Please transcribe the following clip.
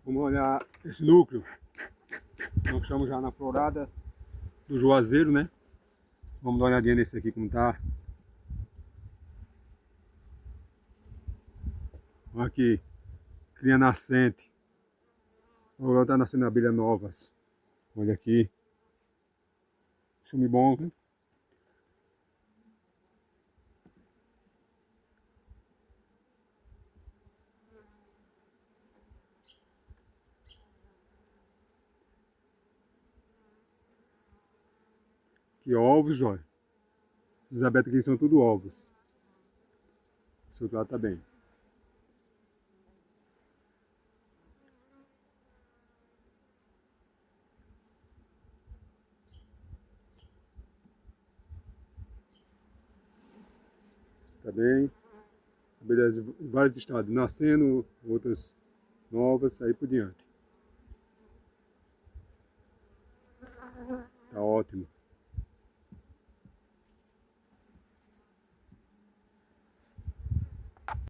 Vamos olhar esse núcleo. Nós estamos já na florada do Juazeiro, né? Vamos dar uma olhadinha nesse aqui como tá. Olha aqui, cria nascente. Agora tá nascendo abelhas novas. Olha aqui. Chume bom, né? Que ovos, olha. Esses abertos aqui são tudo ovos. Esse outro lado tá bem. Tá bem. Abelhas de vários estados, nascendo, outras novas, aí por diante. Tá ótimo.